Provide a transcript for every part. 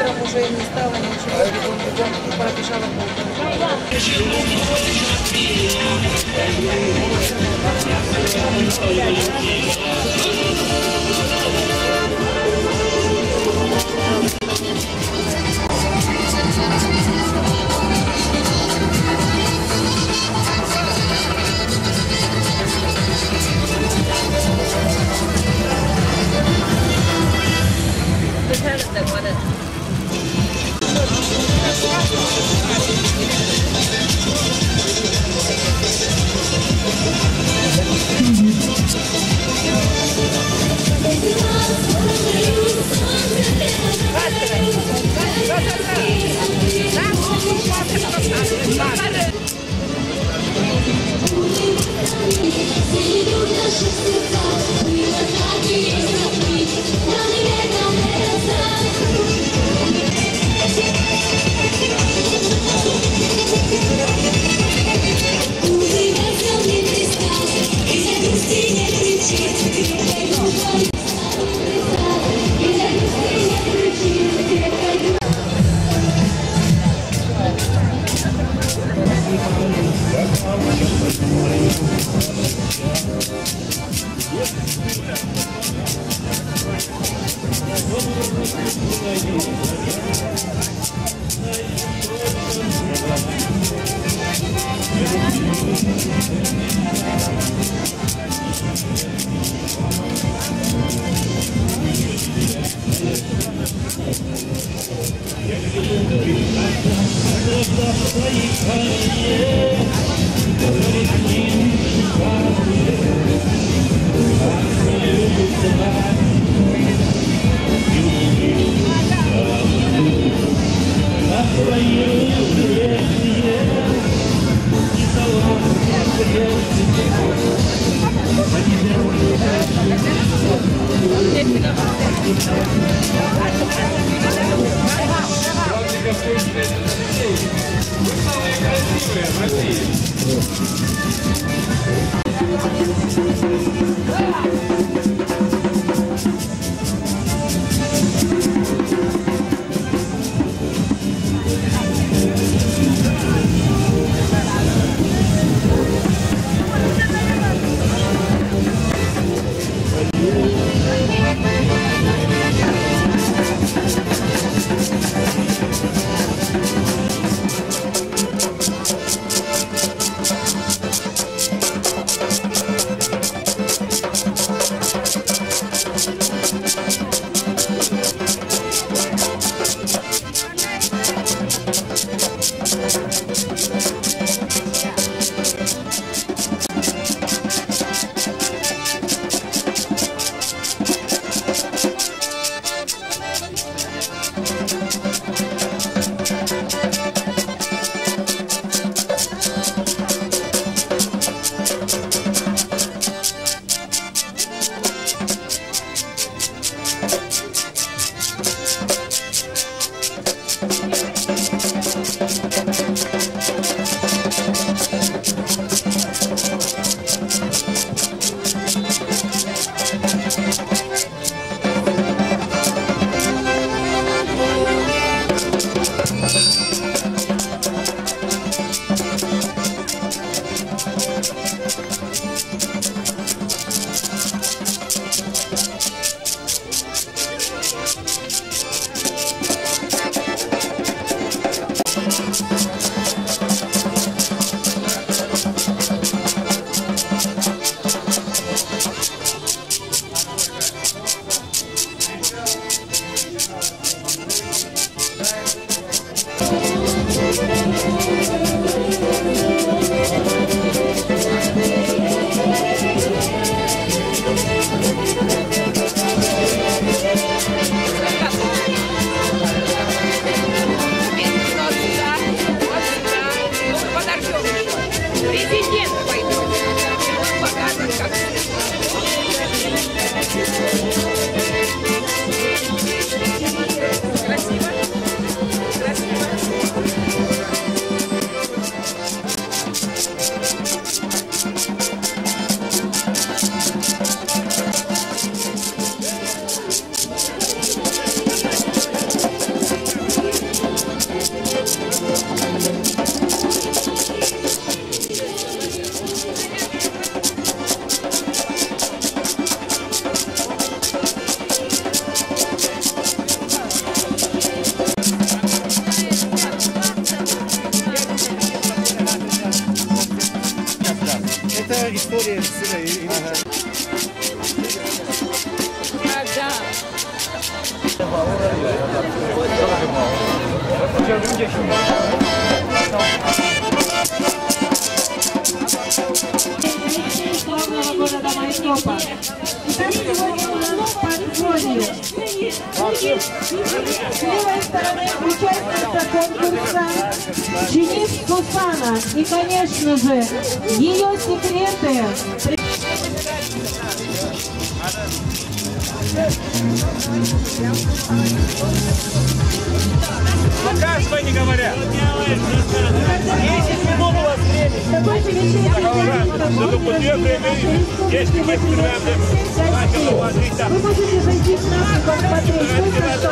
Утром уже не стало ничего, пробежала Вы самые красивые в России. История сына. Славного города Майкопа. Итак, сегодня у нас по истории. С левой стороны участница конкурса Денис Сусана. И, конечно же, ее секреты. Показывай, не говоря. 10 минут у вас времени. Вы можете зайти к нам и посмотреть, только что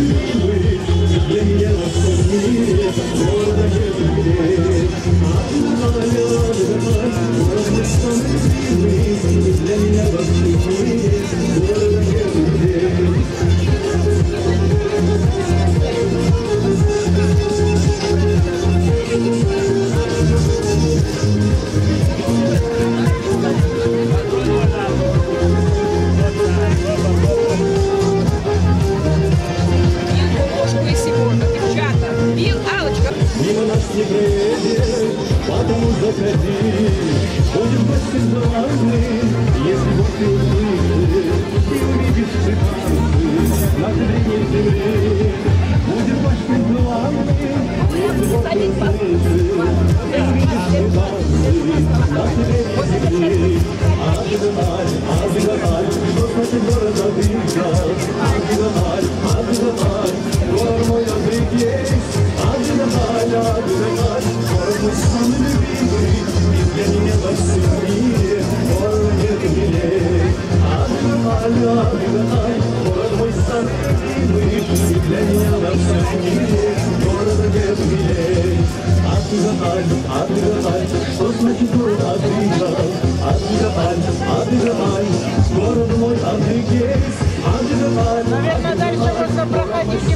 We're Не проедет, потому заходи. Будем гости главные, если Бог ты услышишь и увидишь шансы на средней земле. Будем гости главные, если Бог ты услышишь и увидишь шансы на средней земле. Адыгамаль, что значит город Адыгамаль? Адыгамаль, город мой Адыг есть. Адыгамаль, город мой самый любимый, и для меня во всем мире город нет милей. Адыгамаль, город мой самый любимый, и для меня во всем мире город нет милей. Адыгамаль, что значит город Адыгамаль? Адыгамаль, город мой Адыг есть. Адыгамаль, Наверное, дальше можно проходить и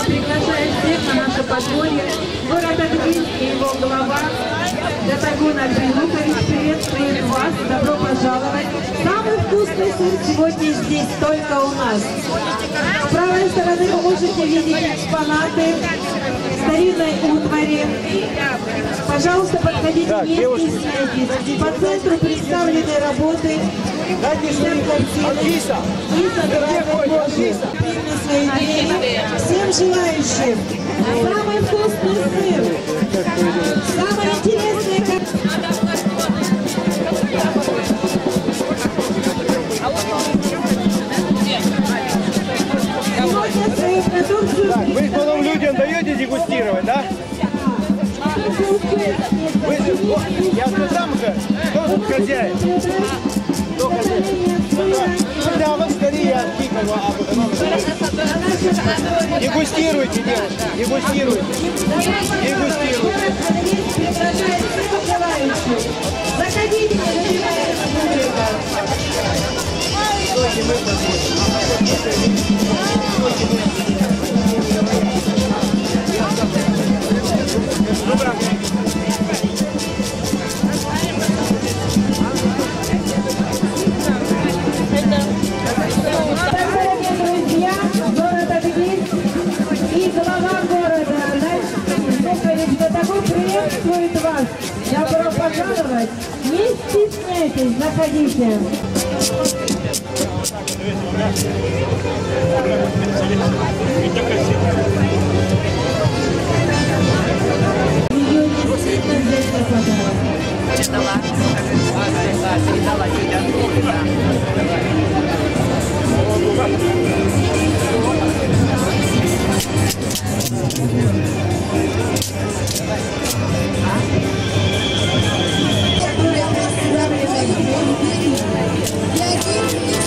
Приглашаю всех на наше подворье. Город Адыгейск и его глава Датагун Альбинукович приветствует вас. Добро пожаловать. Самый вкусный сыр сегодня здесь только у нас. С правой стороны вы можете видеть экспонаты старинной утвари. Пожалуйста, подходите, не стесняйтесь. По центру представлены работы. Всем желающим самый вкусный сыр, самое интересное, сегодня свою продукцию. Так, вы потом людям даете дегустировать, да? Я сам же. Кто тут хозяин? Кто хозяин? Да, вот скорее я пикаю, а потом... Дегустируйте, девушки, дегустируйте. Дегустируйте. Заходите, любимая публика. Приветствует вас. Добро пожаловать. Не стесняйтесь, заходите. Ее действительно здесь не хватает.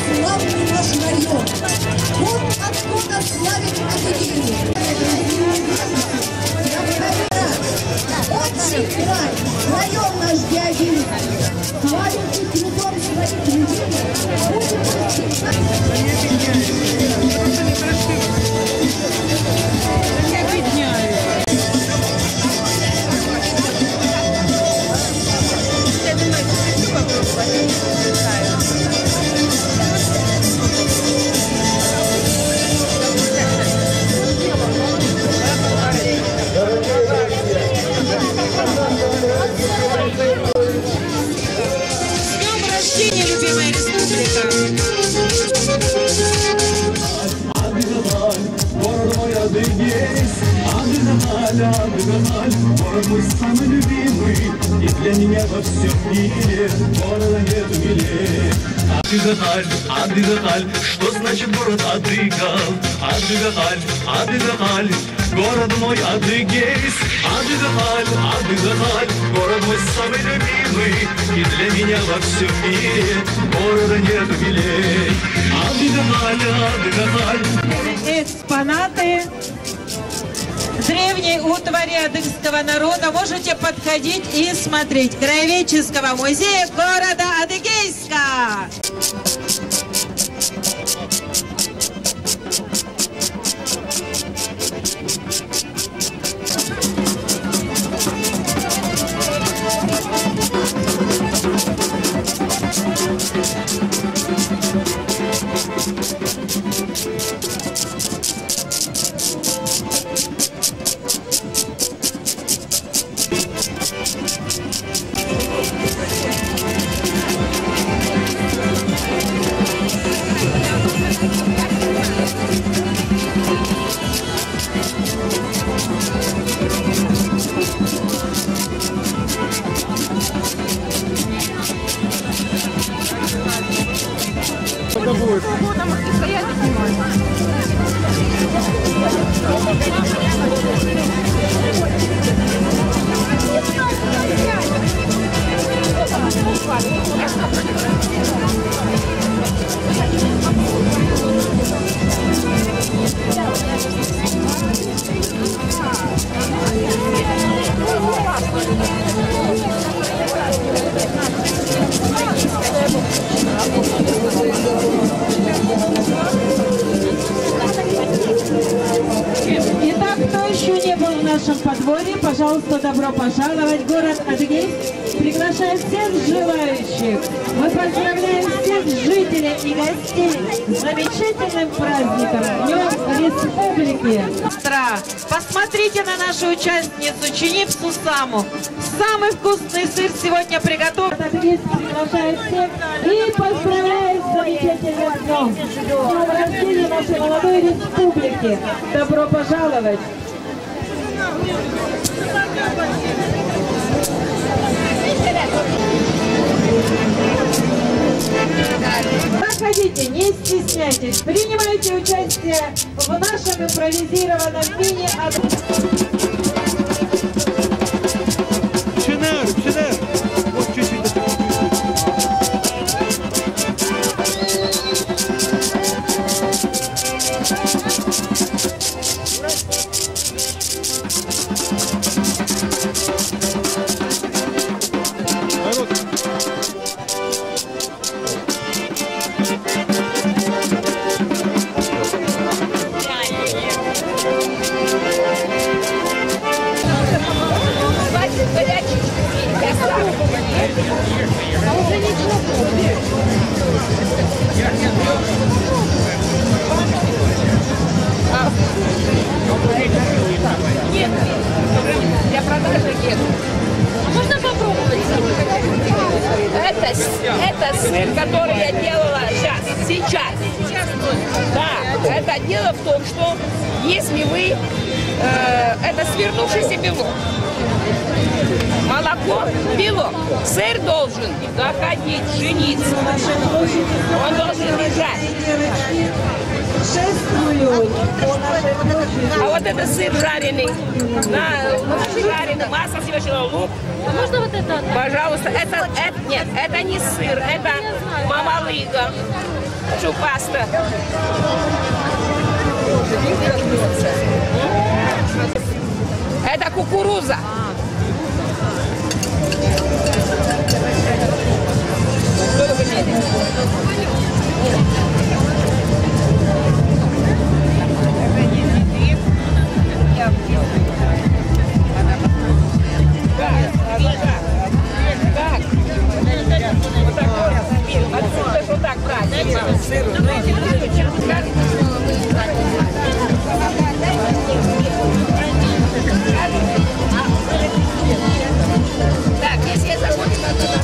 Славный наш район. Вот откуда славит Адыгею. Очень край. Район наш Геогин. Славится трудом своих людей. любимая республика. Адыгамаль, город мой Адыгейск, Адыгамаль. Адыгаль, Адыгаль, город мой самый любимый, и для меня во всем мире города нет милее. Адыгаль, Адыгаль, что значит город Адыгал? Адыгаль, Адыгаль, город мой Адыгейс. Адыгаль, Адыгаль, город мой самый любимый, и для меня во всем мире города нет милее. Адыгаль, Адыгаль. Экспонаты древней утвари адыгского народа можете подходить и смотреть. Краеведческого музея города Адыгейска. Это будет. Итак, кто еще не был в нашем подворье, пожалуйста, добро пожаловать в город Адыгейск. Приглашаю всех желающих. Мы поздравляем всех жителей и гостей с замечательным праздником, Днем Республики. Посмотрите на нашу участницу, Ченипсу Саму. Самый вкусный сыр сегодня приготовлен. Адыгейск приглашает всех и поздравляет с замечательным днем. С днем рождения нашей молодой республики. Добро пожаловать! Проходите, не стесняйтесь, принимайте участие в нашем импровизированном мини-ад. Вот чуть-чуть. Нет, для продажи нет. А можно попробовать? Это сыр, который я делала сейчас. Да, это дело в том, что если вы, это свернувшийся белок, молоко, белок, сыр должен доходить, жениться, он должен лежать. А вот это сыр жареный, жареный, масло совершенно, лук. А можно вот это? Пожалуйста, нет, это не сыр, это мамалыга, чупаста. Это кукуруза. Отсюда вот так брать. Так, если я заходим на дорогу.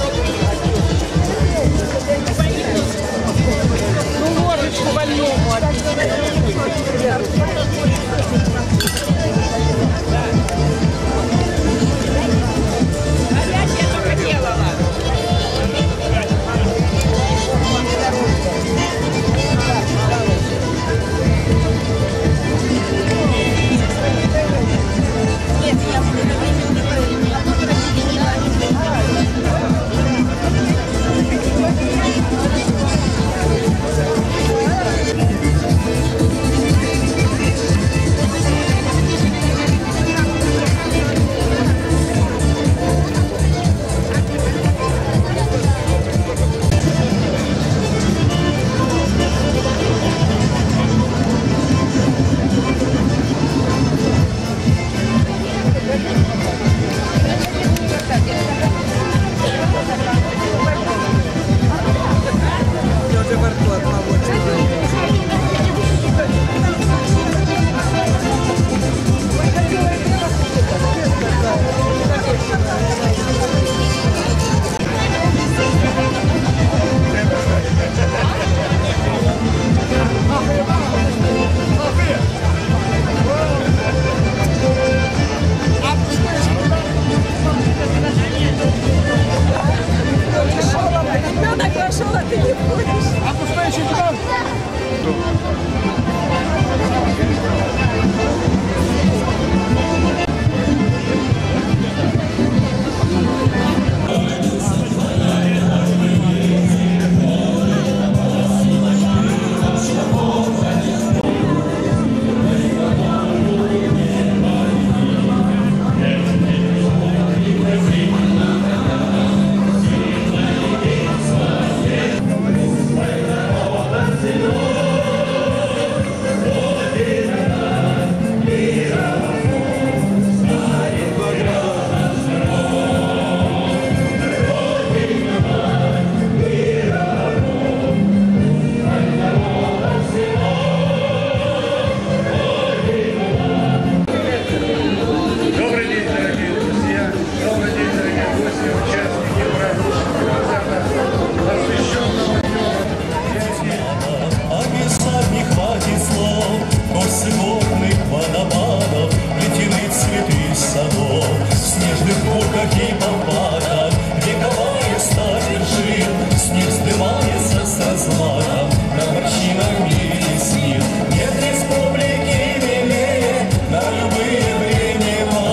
звездных муках и попадах, вековая сталь лежит, с них вздымается с размахом, на морщинах мире снит. Нет республики милее, на любые времена,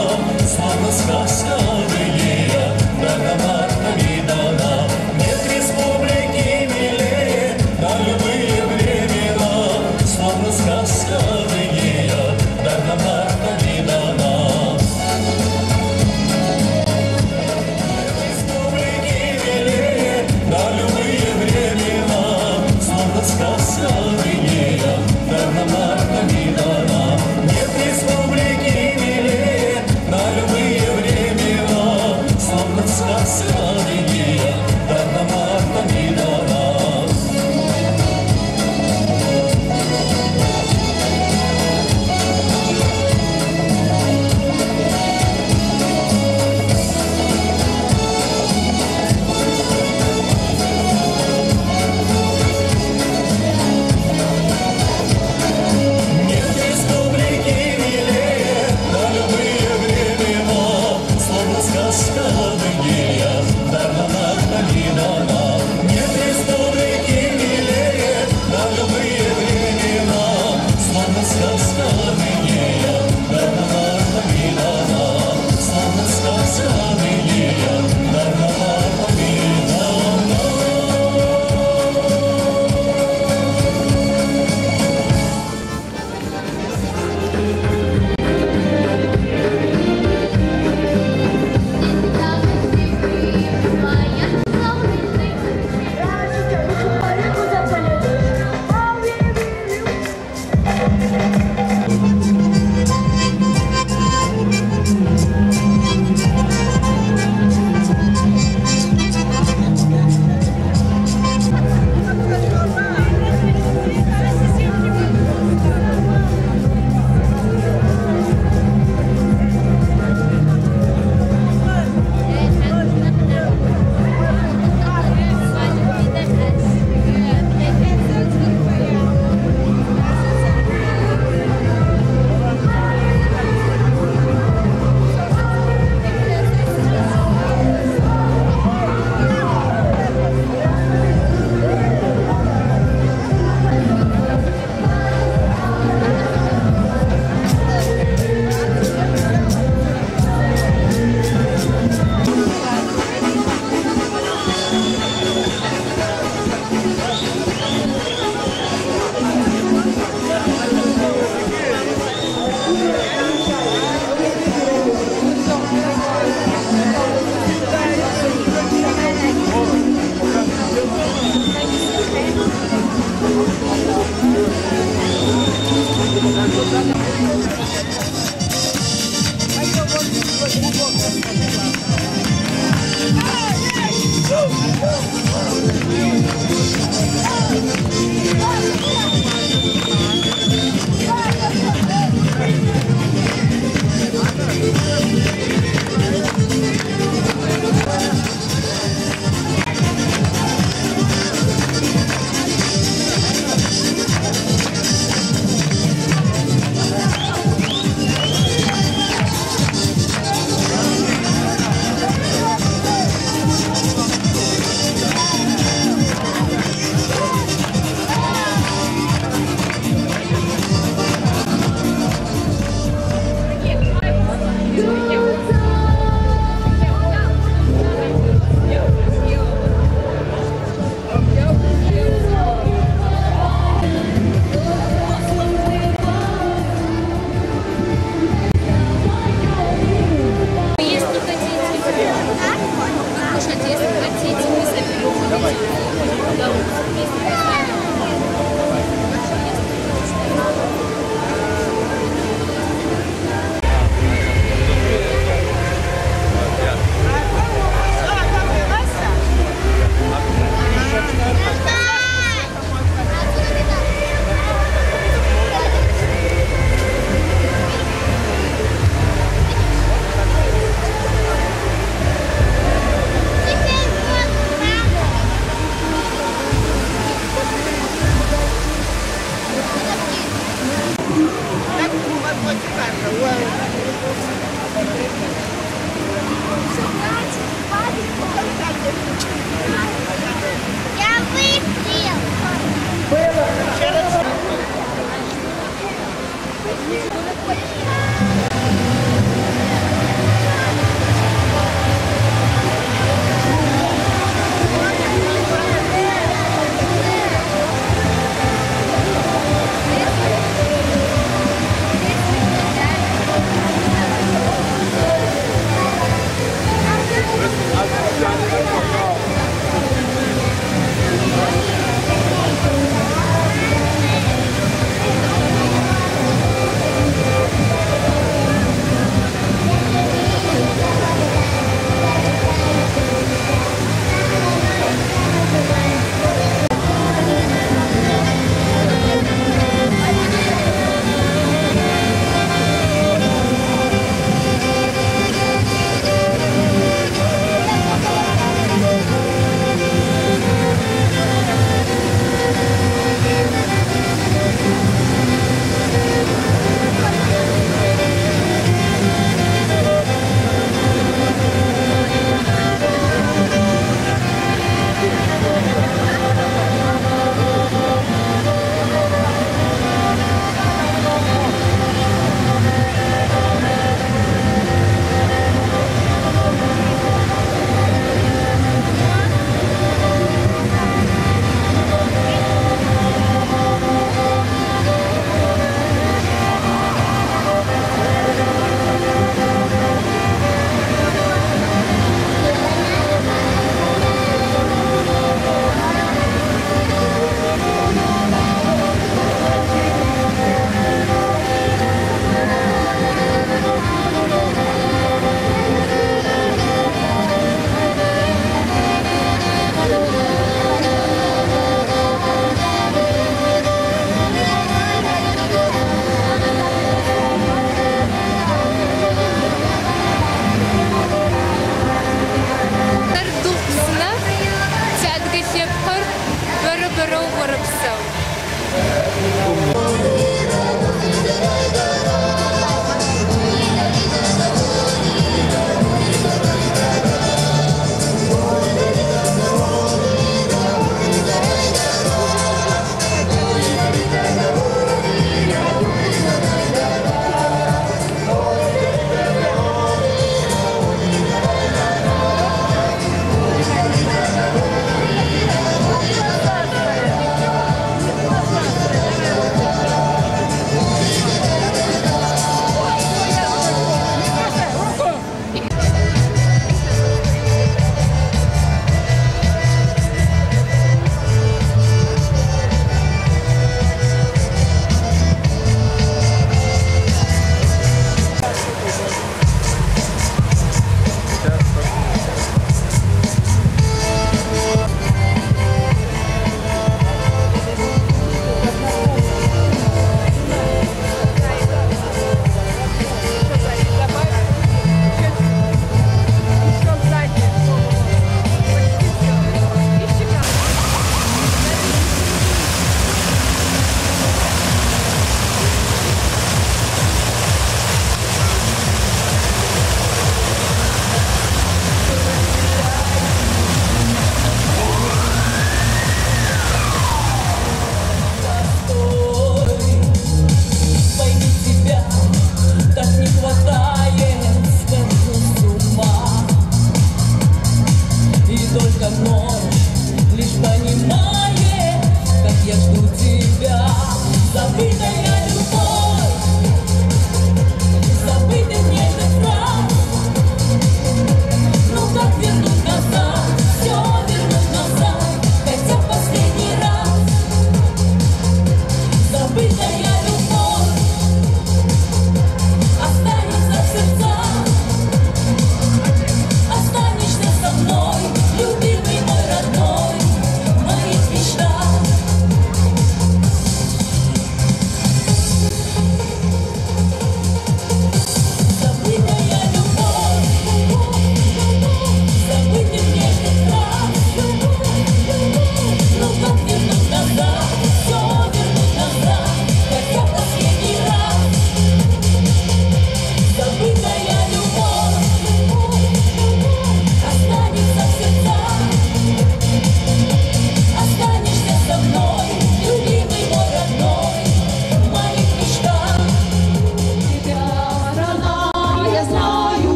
словно сказка былия, многомартами дана. Нет республики милее, на любые времена, словно сказка былия, многомартами дана. Республики милее, на любые времена, словно сказка былия, многомартами дана. Нет республики милее, на любые времена, словно сказка былия, многомартами дана. Нет республики милее, на любые времена, словно сказка былия, многомартами дана. Нет республики милее, на любые времена, словно сказка былия, многомартами дана. Словно сказка былия, многомартами дана.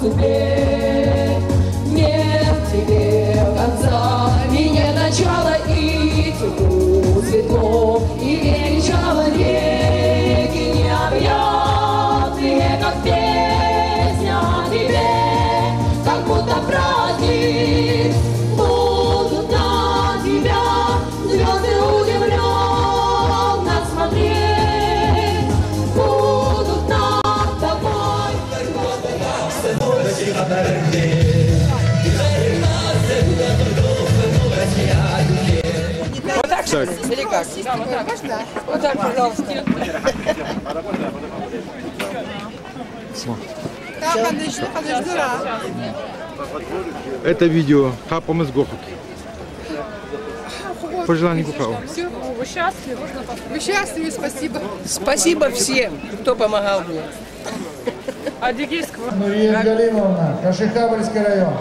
судьбе. Нет тебе конца, и нет начала, и тепло, светло, и величало реки необъятные, как песня о тебе, как будто праздник. Будут на тебя звезды удивленно смотреть, будут над тобой. Вот так, что ли? Или как? Да, вот так. Можно? Вот так, пожалуйста. Это видео хапом из Гохут. Пожелание Гухау. Вы счастливы? Вы счастливы, спасибо. Спасибо всем, кто помогал мне. Адыгейского. Нурия Галимовна, Кашихабльский район.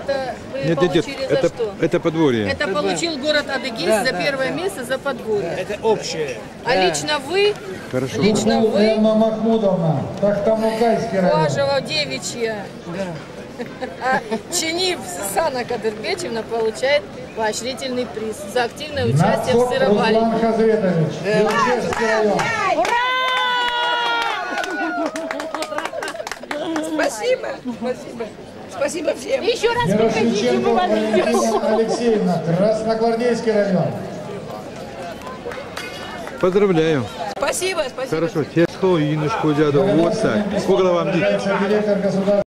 Это вы Нет, получили за что? это подворье. Это получил город Адыгейск за первое место за подворье. Это общее. А лично вы? Хорошо. Лично вы? Эмма Махмудовна, Тахтамукайский район. Важева девичья. А Чинив Сусана Кадырбечевна получает поощрительный приз за активное участие в Нацок сыроварении. Руслан Хазретович, Белчевский район. Спасибо, спасибо. Спасибо всем. Еще раз приходите, Ярошиченко мы вам ждем. Валентина Алексеевна, Красногвардейский район. Поздравляю. Спасибо, спасибо. Хорошо. Тесхо, Инушку, дяду. Вот так. Сколько вам? Директор государства.